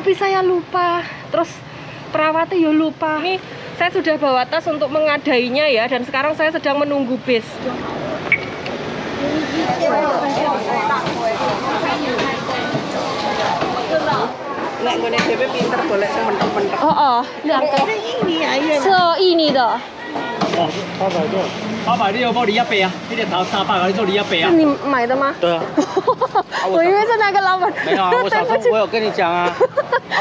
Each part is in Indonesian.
Tapi saya lupa. Terus perawatnya ya lupa. Ini saya sudah bawa tas untuk mengadainya ya, dan sekarang saya sedang menunggu bis. Nek ngene dhewe pinter golek sing mentek-mentek. Oh, Ini ayo. so ini的。800你有包你100啊，这点桃300啊，你做你100啊。你买的吗？对啊，我以为是那个老板。没有啊，我小时候我有跟你讲啊，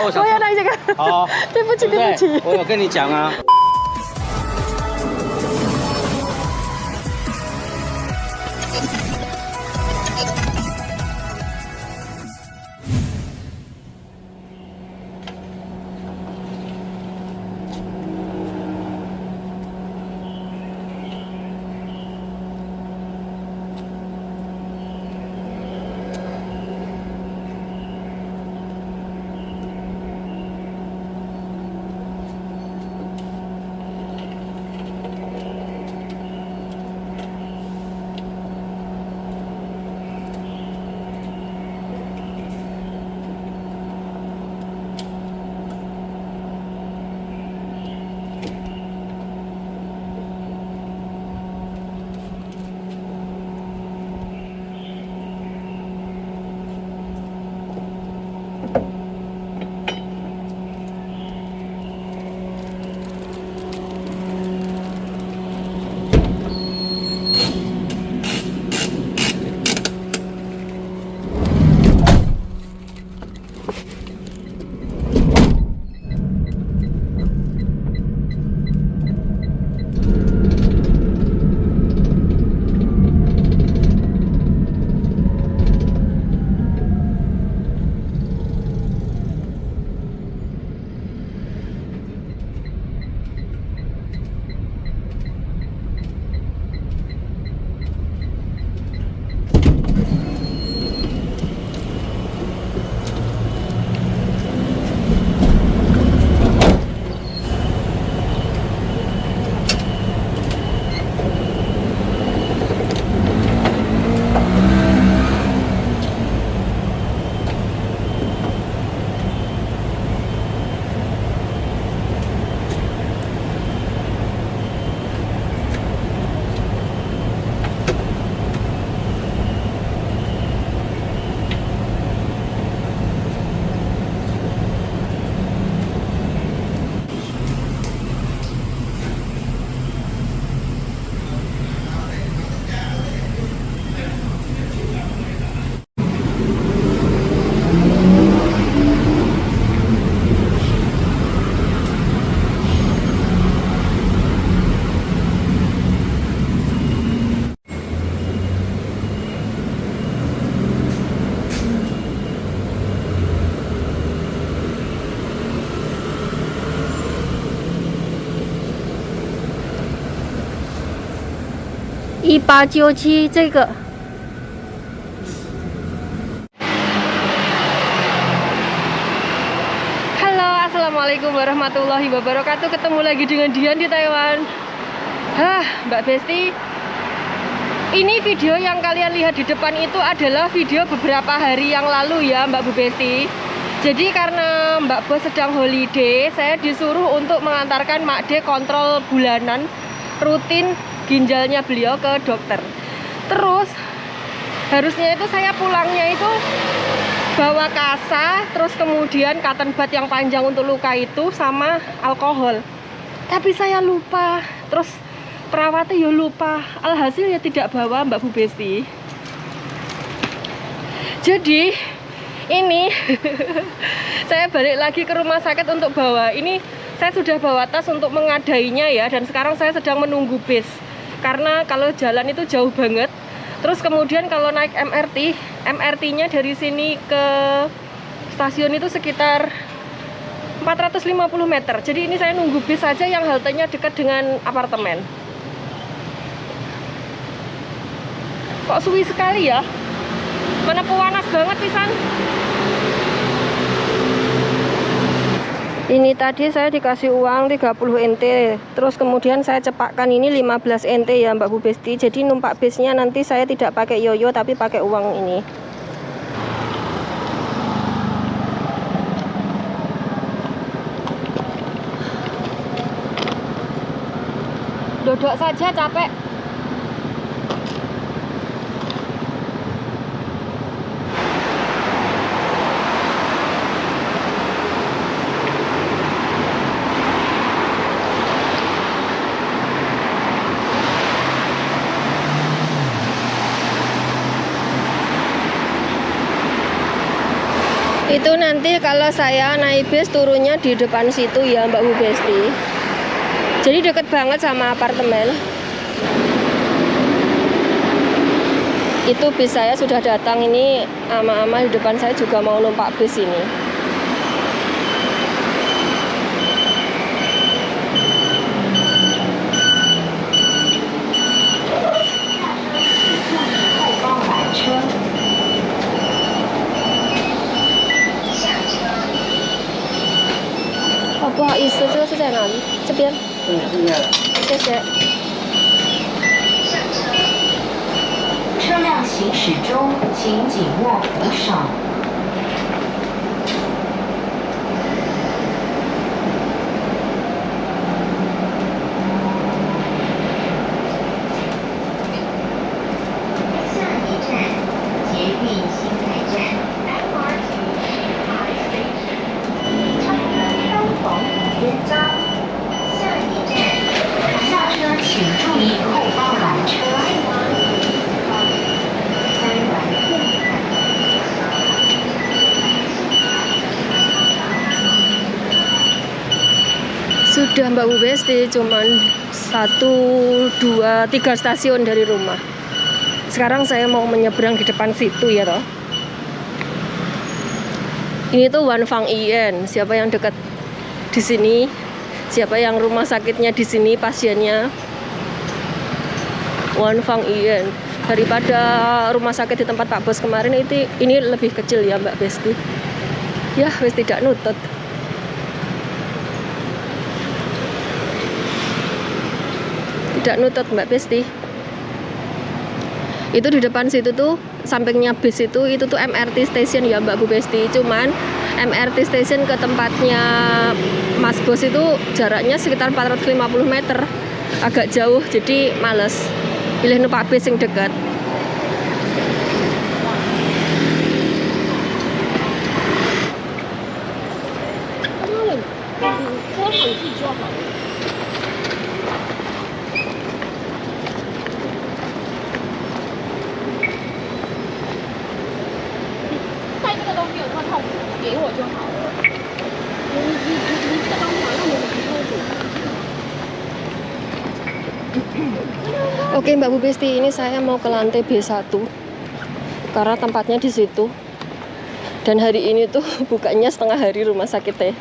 我小我时候要带这个。好，对不起，对不起。我有跟你讲啊。1897这个。Halo, assalamualaikum warahmatullahi wabarakatuh. Ketemu lagi dengan Dian di Taiwan. Mbak Besti, ini video yang kalian lihat di depan itu adalah video beberapa hari yang lalu ya Mbak Bu Besti. Jadi karena Mbak Bos sedang holiday, saya disuruh untuk mengantarkan Mak D kontrol bulanan rutin ginjalnya beliau ke dokter. Terus harusnya itu saya pulangnya itu bawa kasa, terus kemudian cotton bud yang panjang untuk luka itu sama alkohol. Tapi saya lupa, terus perawatnya ya lupa. Alhasil ya tidak bawa Mbak Bu Besti. Jadi ini saya balik lagi ke rumah sakit untuk bawa. Ini saya sudah bawa tas untuk mengadainya ya, dan sekarang saya sedang menunggu bis. Karena kalau jalan itu jauh banget. Terus kemudian kalau naik MRT-nya dari sini ke stasiun itu sekitar 450 meter. Jadi ini saya nunggu bis saja yang haltenya dekat dengan apartemen. Kok suwi sekali ya? Mana panas banget pisan. Ini tadi saya dikasih uang 30 NT, terus kemudian saya cepakkan ini 15 NT ya Mbak Bu Besti. Jadi numpak bisnya nanti saya tidak pakai yoyo tapi pakai uang ini. dodok saja capek. Itu nanti kalau saya naik bis turunnya di depan situ ya Mbak Bu Besti. Jadi deket banget sama apartemen. Itu bis saya sudah datang, ini ama-ama di depan saya juga mau numpak bis ini. Oh, 不好意思，这个是在哪里？这边。谢谢。车辆行驶中，请紧握扶手。下一站，捷运新泰站 MRT High Station。乘客稍逢紧张。下一站，下车请注意后方缆车。Sudah Mbak Bu Besti, cuman 1, 2, 3 stasiun dari rumah. Sekarang saya mau menyeberang di depan situ ya toh. Ini tuh Wanfang Ien. Siapa yang dekat di sini? Siapa yang rumah sakitnya di sini pasiennya? Wanfang Ien. Daripada rumah sakit di tempat Pak Bos kemarin ini lebih kecil ya Mbak Besti. Ya, wis tidak nutut. Tidak nutut Mbak Besti. Itu di depan situ tuh sampingnya bis itu tuh MRT station ya Mbak Bu Besti. Cuman MRT station ke tempatnya Mas Bos itu jaraknya sekitar 450 meter. Agak jauh, jadi males. Pilih numpak bis yang dekat. Oke Mbak Bu Besti, ini saya mau ke lantai B1 karena tempatnya di situ. Dan hari ini tuh bukanya setengah hari rumah sakit teh.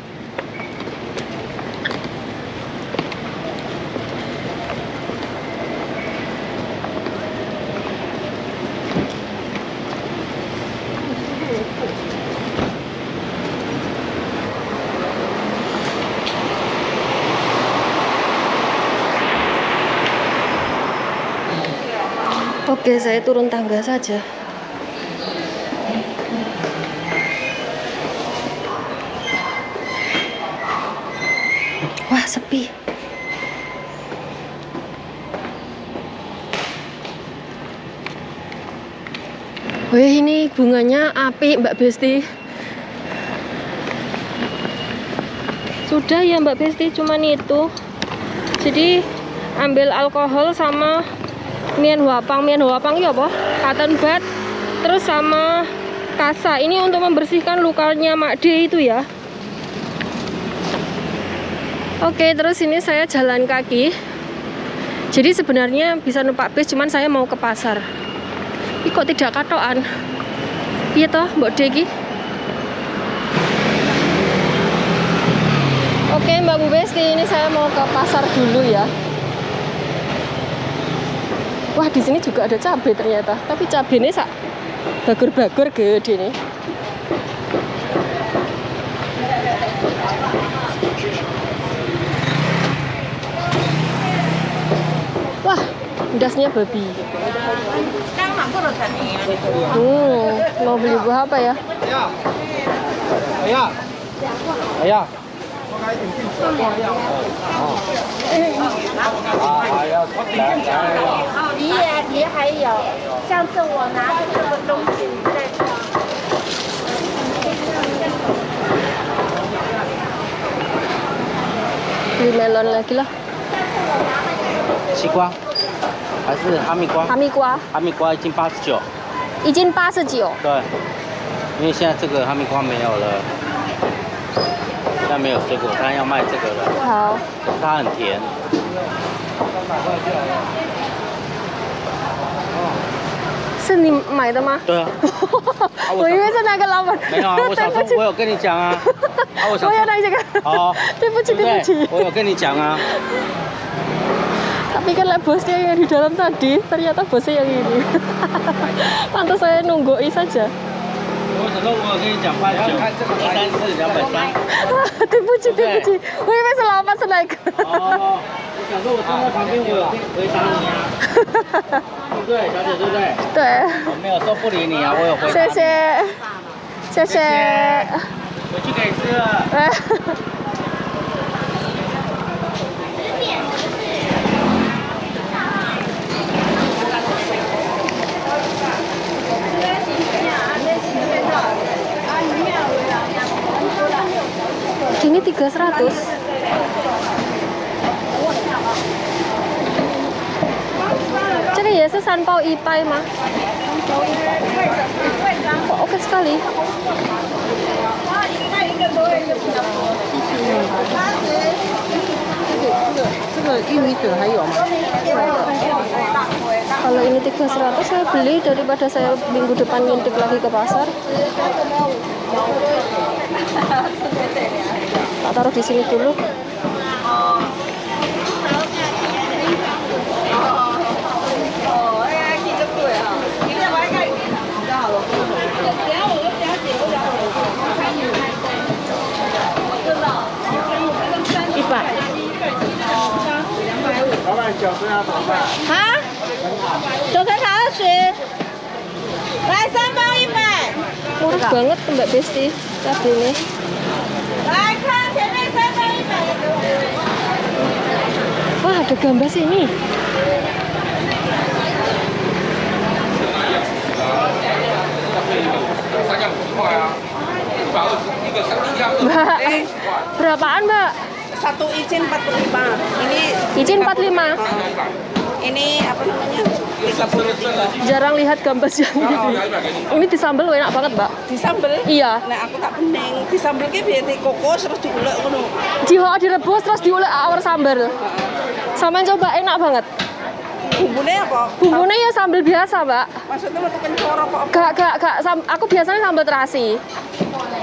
Oke, saya turun tangga saja. Wah, sepi. Wih, ini bunganya apik Mbak Besti. Sudah ya Mbak Besti, cuman itu. Jadi ambil alkohol sama Mian Huapang ya apa? Cotton bud, terus sama kasa. Ini untuk membersihkan lukanya Mak D itu ya. Oke, terus ini saya jalan kaki. Jadi sebenarnya bisa numpak bis, cuman saya mau ke pasar. Ih, kok tidak katokan? Iya toh, Mbak D iki? Oke Mbak Bu Besti, ini saya mau ke pasar dulu ya. Wah, di sini juga ada cabai ternyata. Tapi cabainya sak bagur-bagur gede nih. Wah, dasnya babi. Ayah. Ayah. 也还有，上次我拿的这个东西在这。 beli melon lagi lah. 西瓜还是哈密瓜？哈密瓜哈密瓜一斤89。一斤89。对，因为现在这个哈密瓜没有了，现在没有水果摊要卖这个了。好。它很甜。是你买的吗？对啊。我以为是那个老板。没有啊，我想说我有跟你讲啊。我要那这个。哦。对不起，对不起。我有跟你讲啊。Tapi kan lah bosnya yang di dalam tadi, ternyata bosnya yang ini. Pantas saya nungguin saja. 我想说我有跟你讲89，234，230。对不起，对不起，我以为是老板是那个。哦，我想说我站在旁边，我有回答你啊。对不对，小姐，对不对？对。我没有说不理你啊，我有回答你。谢谢，谢谢。回去可以吃了。Ini 300. Jadi ya itu sanpao ipai mah. Oh, oke sekali. Kalau ini 300 saya beli daripada saya minggu depan ngintip lagi ke pasar. Tak taruh di sini dulu. Ipa. 老板饺子要怎么办？啊，9层塔20，来3包100。Murah banget Mbak Besti cabai ini. 来看前面3包100的。 Wah, ada gambas ini. Mbak, berapaan Mbak? Satu izin 45. Ini izin 45. Ini apa namanya? 33. Jarang lihat gambas yang gini. Ini disambel enak banget, Mbak. Disambel? Iya. Nah, aku tak bening. Disambel ki biar dikukus terus diulek ngono. Direbus terus diulek awar sambal. Sama coba enak banget. Bumbunya apa? Bumbunya ya sambal biasa, Mbak. Maksudnya waktu kencur apa? Gak. Aku biasanya sambal terasi.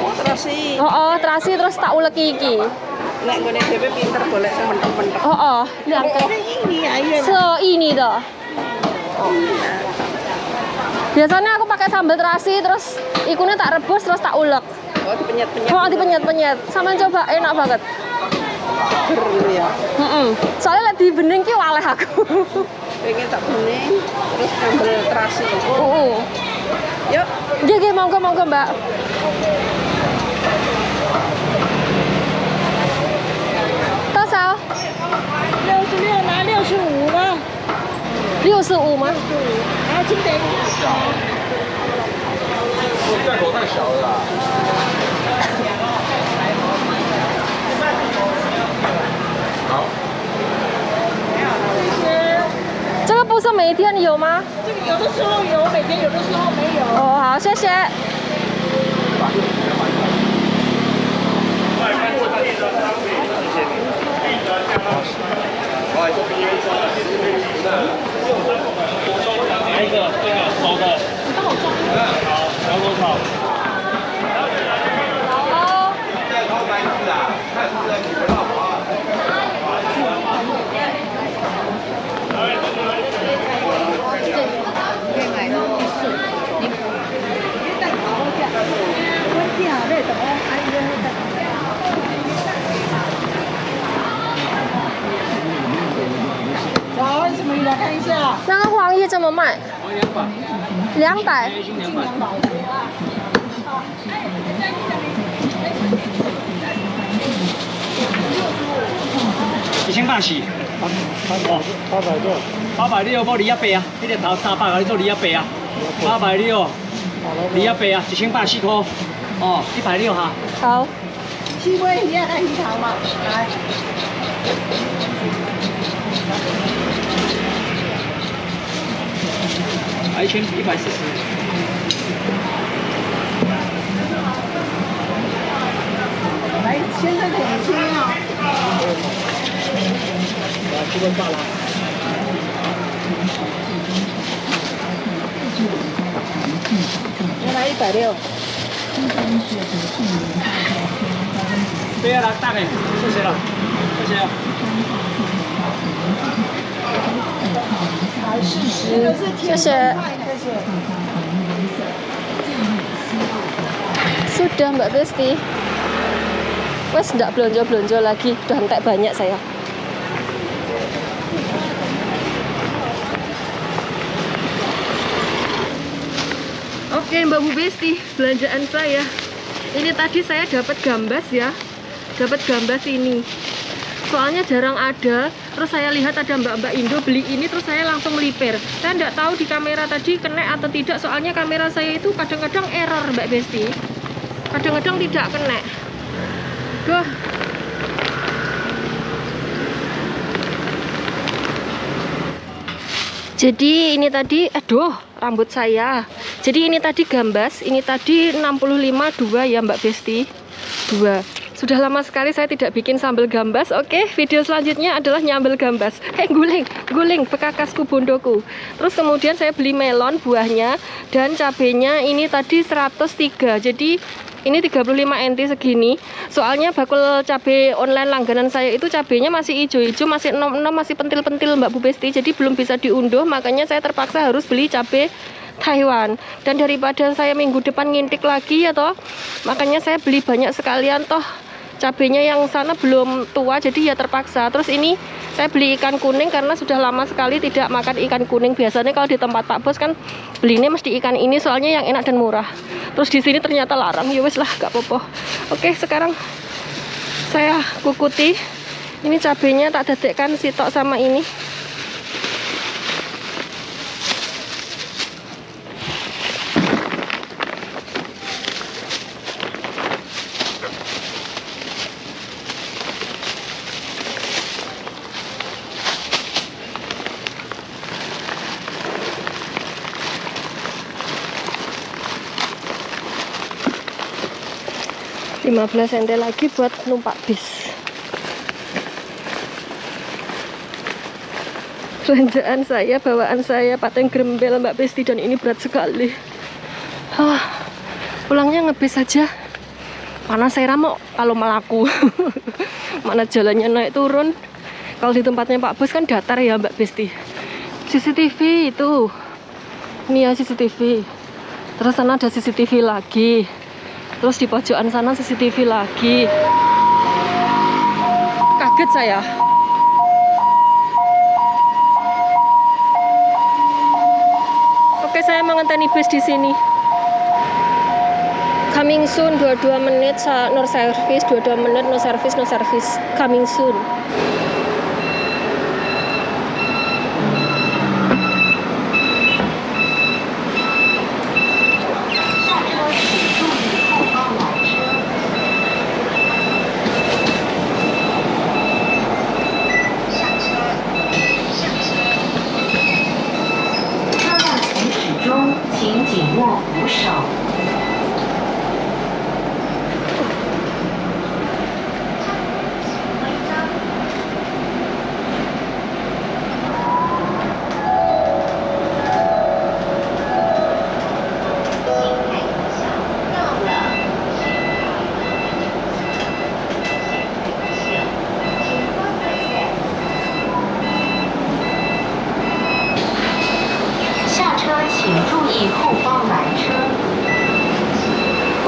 Oh, terasi. Oh, terasi terus tak ulek iki. Nek nggone dhewe pinter golek sing mentek-mentek. Oh, yang ini ayo. So ini dah. Biasanya aku pakai sambal terasi terus ikunnya tak rebus terus tak ulek. Oh, dipenyet-penyet. Oh, dipenyet-penyet. Sama coba enak banget. Seger ya. Soalnya lagi bening ki waleh aku. Pengen tak bening terus sambal terasi. Yuk. Nggih, monggo Mbak. Total 66拿65吗？65吗？然后清点小，这口太小了啦。好。这个不是每天有吗？这个有的时候有，每天有的时候没有。哦，好，谢谢。来一个这个熟的，好，小火炒。好。好，什么鱼来看一下？那个黄鱼怎么卖？200。1840。860冇280啊，呢隻頭300啊，你做280啊，860，280啊，1840塊。哦，160哈。好，西瓜鱼啊，看鱼头嘛，来。一圈140。来，先生点心啊。这个罢了。原来160。对啊，大概谢谢了，谢谢。来40，谢谢。Sudah Mbak Besti. Wes nggak belanja-belanja lagi, udah entek banyak saya. Oke Mbak Bu Besti, belanjaan saya. Ini tadi saya dapat gambas ya. Dapat gambas ini. Soalnya jarang ada. Terus saya lihat ada mbak-mbak Indo beli ini, terus saya langsung melipir. Saya nggak tahu di kamera tadi kena atau tidak. Soalnya kamera saya itu kadang-kadang error Mbak Besti. Kadang-kadang tidak kena. Duh. Jadi ini tadi, aduh, rambut saya. Jadi ini tadi gambas, ini tadi 65 2 ya Mbak Besti. 2. Sudah lama sekali saya tidak bikin sambal gambas. Oke, video selanjutnya adalah nyambel gambas. Guling bekakasku bondoku. Terus kemudian saya beli melon buahnya dan cabenya ini tadi 103. Jadi ini 35 NT segini. Soalnya bakul cabai online langganan saya itu cabenya masih hijau-hijau, masih 66, masih pentil-pentil Mbak Bu Besti. Jadi belum bisa diunduh, makanya saya terpaksa harus beli cabai Taiwan. Dan daripada saya minggu depan ngintik lagi ya toh, makanya saya beli banyak sekalian toh. Cabenya yang sana belum tua, jadi ya terpaksa. Terus ini saya beli ikan kuning karena sudah lama sekali tidak makan ikan kuning. Biasanya kalau di tempat Pak Bos kan belinya mesti ikan ini, soalnya yang enak dan murah. Terus di sini ternyata larang, ya wes lah, gak apa-apa. Oke, sekarang saya kukuti. Ini cabenya tak dedekkan sitok sama ini. 15 cm lagi buat numpak bis. Belanjaan saya, bawaan saya, paten grembel Mbak Besti, dan ini berat sekali. Pulangnya ngebis saja. Mana saya ramok kalau melaku. Mana jalannya naik turun. Kalau di tempatnya Pak Bos kan datar ya Mbak Besti. CCTV itu. Ini ya CCTV. Terus sana ada CCTV lagi. Terus di pojokan sana CCTV lagi. Kaget saya. Oke, saya mengenteni bis di sini. Coming soon 22 menit no service, 22 menit no service, no service. Coming soon.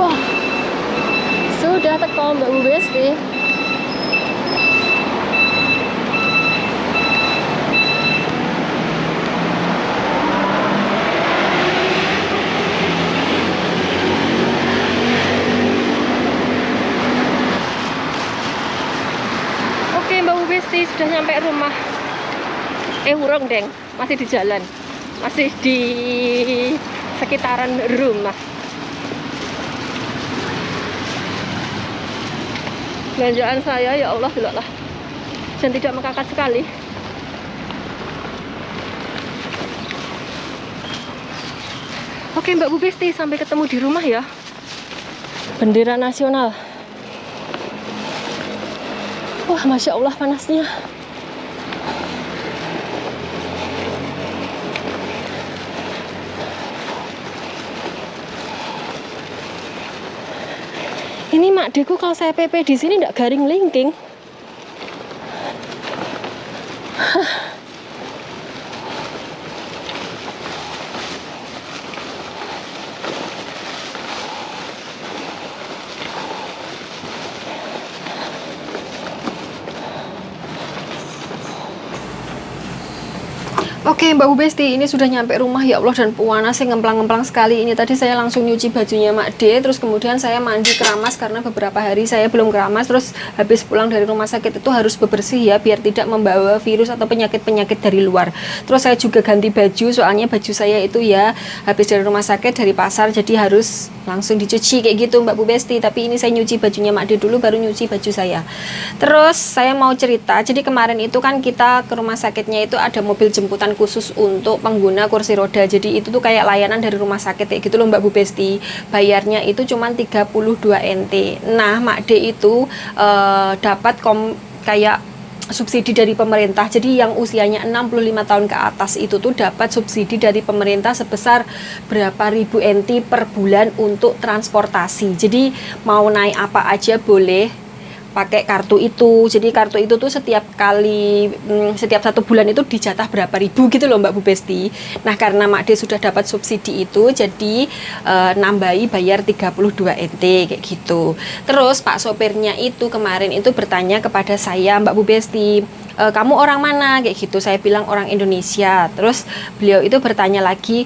Wah, sudah teko Mbak Bu Besti. Oke Mbak Bu Besti, sudah nyampe rumah. Urung deng, masih di jalan, masih di sekitaran rumah. Belanjaan saya ya Allah deloklah, dan tidak mengangkat sekali. Oke Mbak Bu Besti, sampai ketemu di rumah ya. Bendera nasional. Wah, Masya Allah panasnya. Ini Mak Deku kalau saya PP di sini nggak garing linking. Oke Mbak Bu Besti, ini sudah nyampe rumah ya Allah, dan panasnya ngemplang-ngemplang sekali. Ini tadi saya langsung nyuci bajunya Mak D, terus kemudian saya mandi keramas karena beberapa hari saya belum keramas. Terus habis pulang dari rumah sakit itu harus bebersih ya, biar tidak membawa virus atau penyakit-penyakit dari luar. Terus saya juga ganti baju, soalnya baju saya itu ya habis dari rumah sakit, dari pasar, jadi harus langsung dicuci kayak gitu Mbak Bu Besti. Tapi ini saya nyuci bajunya Mak D dulu, baru nyuci baju saya. Terus saya mau cerita, jadi kemarin itu kan kita ke rumah sakitnya itu ada mobil jemputan khusus untuk pengguna kursi roda. Jadi itu tuh kayak layanan dari rumah sakit kayak gitu loh Mbak Bu Besti. Bayarnya itu cuma 32 NT. Nah Mak D itu dapat kayak subsidi dari pemerintah. Jadi yang usianya 65 tahun ke atas itu tuh dapat subsidi dari pemerintah sebesar berapa ribu NT per bulan untuk transportasi. Jadi mau naik apa aja boleh pakai kartu itu. Jadi kartu itu tuh setiap kali setiap 1 bulan itu dijatah berapa ribu gitu loh Mbak Bu Besti. Nah karena Mak D sudah dapat subsidi itu, jadi nambahi bayar 32 NT kayak gitu. Terus Pak sopirnya itu kemarin itu bertanya kepada saya, Mbak Bu Besti, kamu orang mana kayak gitu. Saya bilang orang Indonesia. Terus beliau itu bertanya lagi,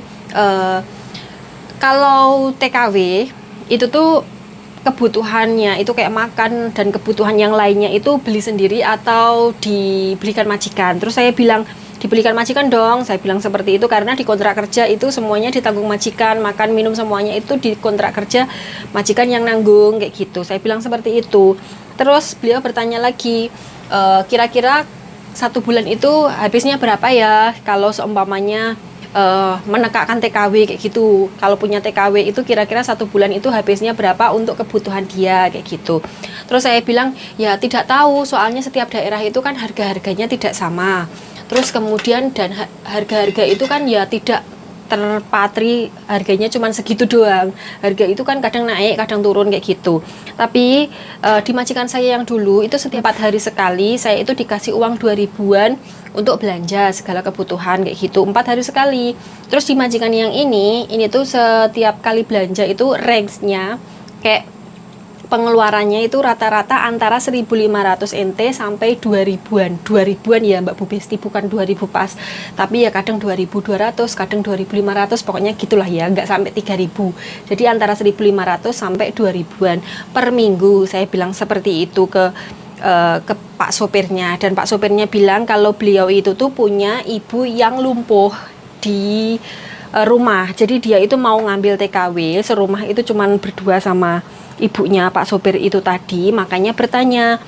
kalau TKW itu tuh kebutuhannya itu kayak makan dan kebutuhan yang lainnya itu beli sendiri atau dibelikan majikan. Terus saya bilang dibelikan majikan dong, saya bilang seperti itu, karena di kontrak kerja itu semuanya ditanggung majikan, makan minum semuanya itu di kontrak kerja majikan yang nanggung kayak gitu. Saya bilang seperti itu. Terus beliau bertanya lagi, kira-kira 1 bulan itu habisnya berapa ya kalau seumpamanya menegakkan TKW kayak gitu. Kalau punya TKW itu kira-kira 1 bulan itu habisnya berapa untuk kebutuhan dia kayak gitu. Terus saya bilang ya tidak tahu, soalnya setiap daerah itu kan harga-harganya tidak sama. Terus kemudian dan harga-harga itu kan ya tidak terpatri, harganya cuma segitu doang. Harga itu kan kadang naik kadang turun kayak gitu. Tapi di majikan saya yang dulu itu setiap 4 hari sekali saya itu dikasih uang 2000-an untuk belanja segala kebutuhan kayak gitu, 4 hari sekali. Terus di majikan yang ini tuh setiap kali belanja itu range-nya kayak pengeluarannya itu rata-rata antara 1.500 NT sampai 2.000-an. 2.000-an ya Mbak Bu Besti, bukan 2.000 pas. Tapi ya kadang 2.200, kadang 2.500, pokoknya gitulah ya, nggak sampai 3.000. Jadi antara 1.500 sampai 2.000-an per minggu. Saya bilang seperti itu ke Pak sopirnya, dan Pak sopirnya bilang kalau beliau itu tuh punya ibu yang lumpuh di rumah. Jadi dia itu mau ngambil TKW, serumah itu cuman berdua sama ibunya Pak sopir itu tadi. Makanya bertanya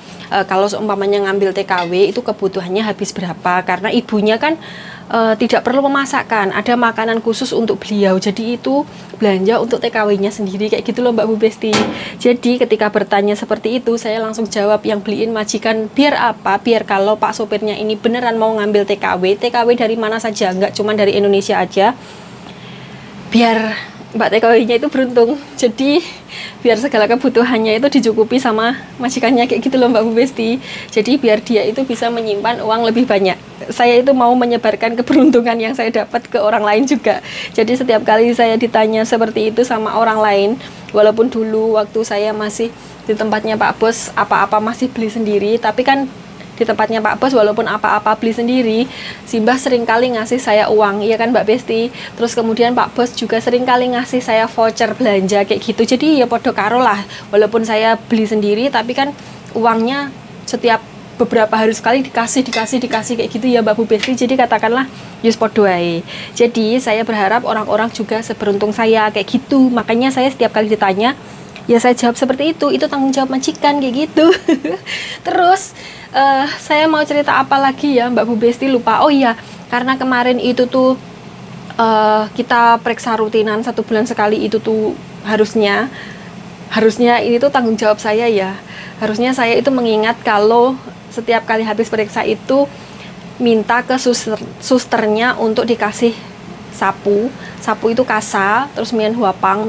kalau seumpamanya ngambil TKW itu kebutuhannya habis berapa, karena ibunya kan tidak perlu memasakkan, ada makanan khusus untuk beliau. Jadi itu belanja untuk TKW-nya sendiri kayak gitu loh Mbak Bu Besti. Jadi ketika bertanya seperti itu, saya langsung jawab yang beliin majikan biar apa? Biar kalau Pak sopirnya ini beneran mau ngambil TKW dari mana saja, nggak cuma dari Indonesia aja, biar Mbak TKW-nya itu beruntung. Jadi biar segala kebutuhannya itu dicukupi sama majikannya kayak gitu loh Mbak Bu Besti. Jadi biar dia itu bisa menyimpan uang lebih banyak. Saya itu mau menyebarkan keberuntungan yang saya dapat ke orang lain juga. Jadi setiap kali saya ditanya seperti itu sama orang lain, walaupun dulu waktu saya masih di tempatnya Pak Bos, apa-apa masih beli sendiri, tapi kan di tempatnya Pak Bos walaupun apa-apa beli sendiri, Simbah sering kali ngasih saya uang, iya kan Mbak Besti. Terus kemudian Pak Bos juga sering kali ngasih saya voucher belanja kayak gitu. Jadi ya podo karo lah, walaupun saya beli sendiri tapi kan uangnya setiap beberapa hari sekali dikasih kayak gitu ya Mbak Bu Besti. Jadi katakanlah yus podo ae. Jadi saya berharap orang-orang juga seberuntung saya kayak gitu. Makanya saya setiap kali ditanya, ya saya jawab seperti itu tanggung jawab majikan kayak gitu. Terus saya mau cerita apa lagi ya Mbak Bu Besti, lupa. Oh iya, karena kemarin itu tuh kita periksa rutinan 1 bulan sekali, itu tuh harusnya ini tuh tanggung jawab saya ya. Harusnya saya itu mengingat kalau setiap kali habis periksa itu minta ke susternya untuk dikasih sapu itu kasa, terus mian huapang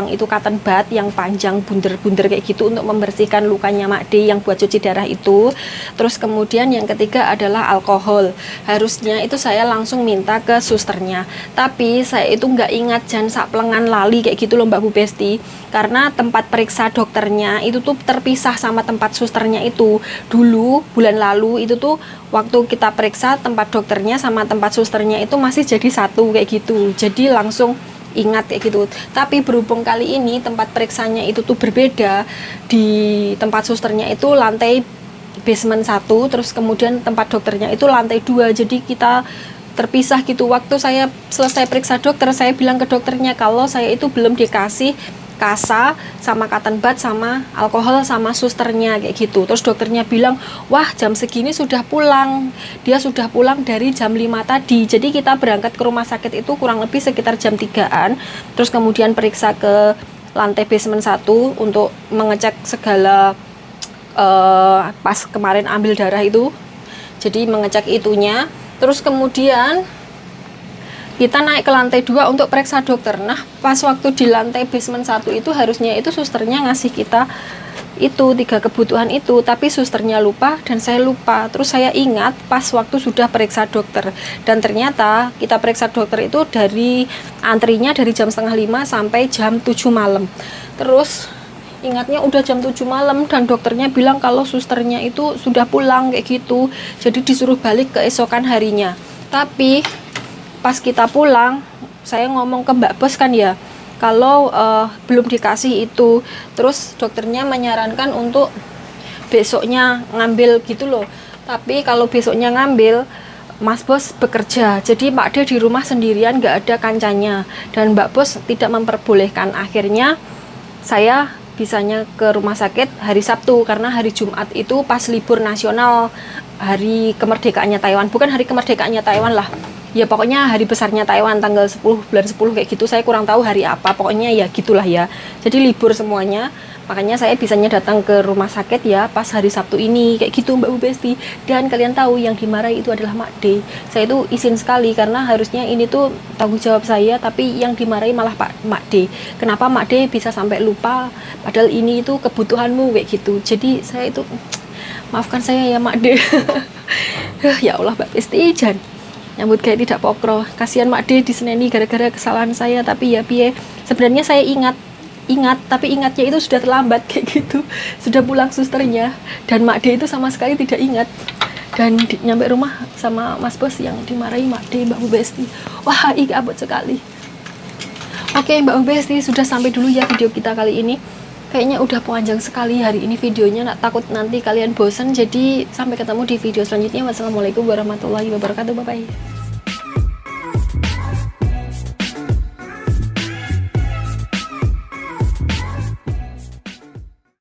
itu cotton bud yang panjang bunder-bunder kayak gitu untuk membersihkan lukanya Mak D yang buat cuci darah itu. Terus kemudian yang ketiga adalah alkohol. Harusnya itu saya langsung minta ke susternya, tapi saya itu nggak ingat, jan sak plengan lali kayak gitu loh Mbak Bu Besti, karena tempat periksa dokternya itu tuh terpisah sama tempat susternya itu. Dulu bulan lalu itu tuh waktu kita periksa tempat dokternya sama tempat susternya itu masih jadi satu kayak gitu, jadi langsung ingat kayak gitu. Tapi berhubung kali ini tempat periksanya itu tuh berbeda, di tempat susternya itu lantai basement 1, terus kemudian tempat dokternya itu lantai 2, jadi kita terpisah gitu. Waktu saya selesai periksa dokter, saya bilang ke dokternya kalau saya itu belum dikasih kasa sama cotton bud sama alkohol sama susternya kayak gitu. Terus dokternya bilang, wah jam segini sudah pulang, dia sudah pulang dari jam 5 tadi. Jadi kita berangkat ke rumah sakit itu kurang lebih sekitar jam 3-an. Terus kemudian periksa ke lantai basement 1 untuk mengecek segala pas kemarin ambil darah itu, jadi mengecek itunya. Terus kemudian kita naik ke lantai 2 untuk periksa dokter. Nah, pas waktu di lantai basement 1 itu harusnya itu susternya ngasih kita itu 3 kebutuhan itu, tapi susternya lupa dan saya lupa. Terus saya ingat pas waktu sudah periksa dokter, dan ternyata kita periksa dokter itu dari antrinya dari jam 4:30 sampai jam 7 malam. Terus ingatnya udah jam 7 malam dan dokternya bilang kalau susternya itu sudah pulang kayak gitu, jadi disuruh balik keesokan harinya. Tapi pas kita pulang, saya ngomong ke Mbak Bos kan ya, kalau belum dikasih itu. Terus dokternya menyarankan untuk besoknya ngambil gitu loh. Tapi kalau besoknya ngambil, Mas Bos bekerja, jadi Pak D di rumah sendirian, gak ada kancanya, dan Mbak Bos tidak memperbolehkan. Akhirnya saya bisanya ke rumah sakit hari Sabtu, karena hari Jumat itu pas libur nasional, hari kemerdekaannya Taiwan. Bukan hari kemerdekaannya Taiwan lah, ya pokoknya hari besarnya Taiwan, tanggal 10 bulan 10 kayak gitu. Saya kurang tahu hari apa, pokoknya ya gitulah ya. Jadi libur semuanya, makanya saya bisanya datang ke rumah sakit ya pas hari Sabtu ini kayak gitu Mbak Bu Besti. Dan kalian tahu yang dimarahi itu adalah Mak D. Saya itu izin sekali karena harusnya ini tuh tanggung jawab saya, tapi yang dimarahi malah Mak D. Kenapa Mak D bisa sampai lupa padahal ini itu kebutuhanmu kayak gitu. Jadi saya itu maafkan saya ya Mak D. Ya Allah Mbak Besti, jangan nyambut kayak tidak pokro. Kasihan Mak D diseneni gara-gara kesalahan saya. Tapi ya piye, sebenarnya saya ingat, tapi ingatnya itu sudah terlambat kayak gitu. Sudah pulang susternya, dan Mak D itu sama sekali tidak ingat. Dan nyampe rumah sama Mas Bos yang dimarahi Mak D, Mbak Bu Besti. Wah, ini abot sekali. Oke Mbak Bu Besti, sudah sampai dulu ya video kita kali ini. Kayaknya udah panjang sekali hari ini videonya, takut nanti kalian bosan. Jadi sampai ketemu di video selanjutnya. Wassalamualaikum warahmatullahi wabarakatuh. Bye bye.